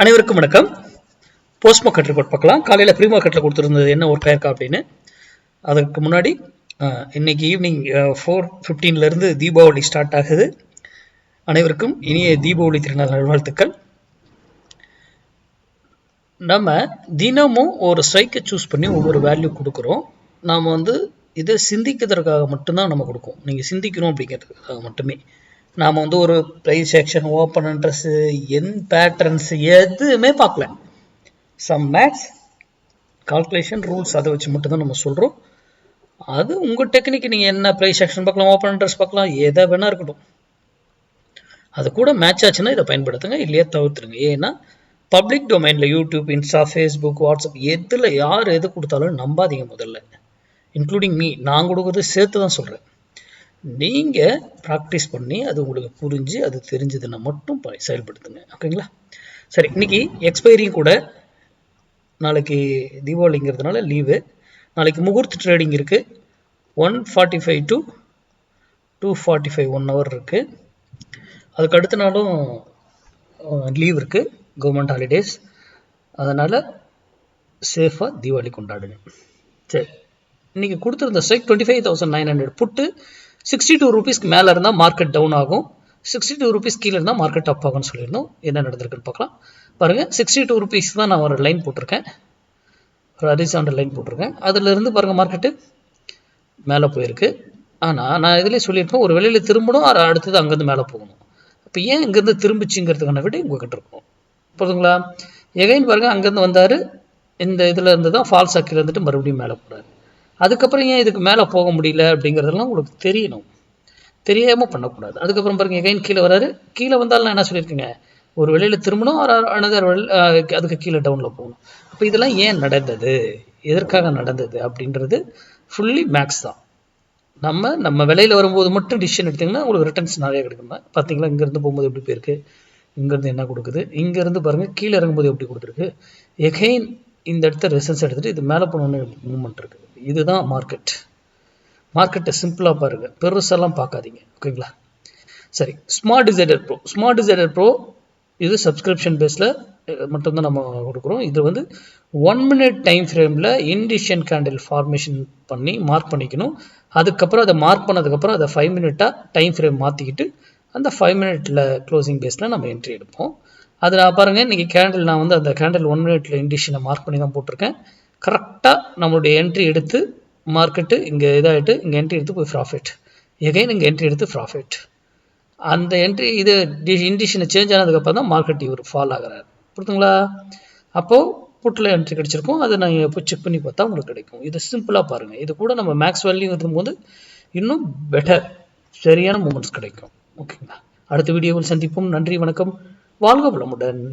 அனைவருக்கும் வணக்கம். Post market report பார்க்கலாம். காலையில் ப்ரீ மார்க்கெட்டில் கொடுத்துருந்தது என்ன ஒர்க் ஆயிருக்கா அப்படின்னு. அதுக்கு முன்னாடி இன்னைக்கு ஈவினிங் 4:15 தீபாவளி ஸ்டார்ட் ஆகுது. அனைவருக்கும் இனிய தீபாவளி திருநாள் நல்வாழ்த்துக்கள். நம்ம தினமும் ஒரு ஸ்ட்ரைக்கை சூஸ் பண்ணி ஒவ்வொரு வேல்யூ கொடுக்குறோம். நாம் இதை சிந்திக்கிறதுக்காக மட்டும்தான் நம்ம கொடுப்போம். நீங்கள் சிந்திக்கணும் அப்படிங்கிறதுக்காக மட்டுமே. நாம் ஒரு ப்ரைஸ் ஆக்ஷன், ஓப்பன் இன்ட்ரெஸ்ட், என் பேட்டர்ன்ஸ் எதுவுமே பார்க்கல. சம் மேக்ஸ் கால்குலேஷன் ரூல்ஸ் அதை வச்சு மட்டும்தான் நம்ம சொல்கிறோம். அது உங்கள் டெக்னிக். நீங்கள் என்ன ப்ரைஸ் ஆக்ஷன் பார்க்கலாம், ஓப்பன் இன்ட்ரெஸ்ட் பார்க்கலாம், எதை வேணா இருக்கட்டும். அது கூட மேட்ச் ஆச்சுன்னா இதை பயன்படுத்துங்க, இல்லையா தவிர்த்துருங்க. ஏன்னா பப்ளிக் டொமைனில் யூடியூப், இன்ஸ்டா, ஃபேஸ்புக், வாட்ஸ்அப் எதில் யார் எது கொடுத்தாலும் நம்பாதீங்க. முதல்ல இன்க்ளூடிங் மீ, நான் கொடுக்குறது சேர்த்து தான் சொல்கிறேன். நீங்கள் ப்ராக்டிஸ் பண்ணி அது உங்களுக்கு புரிஞ்சு அது தெரிஞ்சதுன்னா மட்டும் செயல்படுத்துங்க. ஓகேங்களா? சரி, இன்னைக்கு எக்ஸ்பைரியும் கூட. நாளைக்கு தீபாவளிங்கிறதுனால லீவு. நாளைக்கு முகூர்த்த ட்ரேடிங் இருக்குது. 1:45 to 2:45 1 hour இருக்குது. அதுக்கு அடுத்த நாளும் லீவ் இருக்குது, கவர்மெண்ட் ஹாலிடேஸ். அதனால் சேஃபாக தீபாவளி கொண்டாடுங்க. சரி, இன்றைக்கி கொடுத்துருந்த ஸ்ட்ரைக் 25,900 புட்டு. 62 ரூபீஸ்க்கு மேலே இருந்தால் மார்க்கெட் டவுன் ஆகும், 62 ரூபீஸ் கீழே இருந்தால் மார்க்கெட் அப் ஆகும்னு சொல்லியிருந்தோம். என்ன நடந்திருக்குன்னு பார்க்கலாம். பாருங்கள், 62 ரூபீஸ் தான் நான் ஒரு லைன் போட்டிருக்கேன், ஒரு ஹரிசாண்டல் லைன் போட்டிருக்கேன். அதிலிருந்து பாருங்கள் மார்க்கெட்டு மேலே போயிருக்கு. ஆனால் நான் இதிலே சொல்லியிருப்பேன், ஒரு வெளியில் திரும்பணும், அடுத்தது அங்கேருந்து மேலே போகணும். அப்போ ஏன் இங்கேருந்து திரும்பிச்சுங்கிறதுக்கான விட உங்கள்கிட்ட இருக்கும். போதுங்களா? எகைன் பாருங்கள், அங்கேருந்து வந்தார், இந்த இதில் இருந்து தான் ஃபால்ஸ் ஆக்கில் இருந்துட்டு மறுபடியும் மேலே போகிறார். அதுக்கப்புறம் ஏன் இதுக்கு மேலே போக முடியல அப்படிங்கிறதெல்லாம் உங்களுக்கு தெரியணும். தெரியாமல் பண்ணக்கூடாது. அதுக்கப்புறம் பாருங்கள், எகைன் கீழே வராரு. கீழே வந்தாலும் நான் என்ன சொல்லியிருக்கேங்க, ஒரு வெளியில் திரும்பணும், அனதர் அதுக்கு கீழே டவுனில் போகணும். அப்போ இதெல்லாம் ஏன் நடந்தது, எதற்காக நடந்தது அப்படின்றது ஃபுல்லி மேக்ஸ் தான். நம்ம விலையில் வரும்போது மட்டும் டிசிஷன் எடுத்திங்கன்னா உங்களுக்கு ரிட்டர்ன்ஸ் நிறைய கிடைக்குமா. பார்த்தீங்களா, இங்கேருந்து போகும்போது எப்படி போயிருக்கு, இங்கேருந்து என்ன கொடுக்குது, இங்கேருந்து பாருங்கள் கீழே இறங்கும்போது எப்படி கொடுத்துருக்கு. எகைன் இந்த இடத்த ரெசன்ஸ் எடுத்துகிட்டு இது மேலே போனோன்னு மூவ்மெண்ட் இருக்குது. இதுதான் மார்க்கெட். மார்க்கெட்டை சிம்பிளாக பாருங்கள், பெருசெல்லாம் பார்க்காதீங்க. ஓகேங்களா? சரி, ஸ்மார்ட் டிசைடர் ப்ரோ இது சப்ஸ்கிரிப்ஷன் பேஸில் மட்டும்தான் நம்ம கொடுக்குறோம். இது 1 minute டைம் ஃப்ரேமில் இன்டிஷன் கேண்டில் ஃபார்மேஷன் பண்ணி மார்க் பண்ணிக்கணும். அதுக்கப்புறம் அதை மார்க் பண்ணதுக்கப்புறம் அதை 5 minute டைம் ஃப்ரேம் மாற்றிக்கிட்டு அந்த 5 minute க்ளோசிங் பேஸில் நம்ம என்ட்ரி எடுப்போம். அது நான் பாருங்கள், இன்றைக்கி கேண்டில் நான் அந்த கேண்டில் 1 minute இன்டிஷனை மார்க் பண்ணி தான் போட்டிருக்கேன். கரெக்டாக நம்மளுடைய என்ட்ரி எடுத்து மார்க்கெட்டு இங்கே இதாகிட்டு இங்கே என்ட்ரி எடுத்து போய் ப்ராஃபிட், எகைன் இங்கே என்ட்ரி எடுத்து ப்ராஃபிட். அந்த என்ட்ரி இது இண்டிஷனை சேஞ்ச் ஆனதுக்கப்புறம் தான் மார்க்கெட் இவர் ஃபால் ஆகிறார். புரியுதுங்களா? அப்போது புட்டில் என்ட்ரி கிடச்சிருக்கும், அதை நான் எப்போ செக் பண்ணி பார்த்தா உங்களுக்கு கிடைக்கும். இதை சிம்பிளாக பாருங்கள். இது கூட நம்ம மேக்ஸ் வேல்யூ இருக்கும்போது இன்னும் பெட்டர், சரியான மூமெண்ட்ஸ் கிடைக்கும். ஓகேங்களா? அடுத்த வீடியோவில் சந்திப்போம். நன்றி, வணக்கம், வாழ்க வளமுடன்.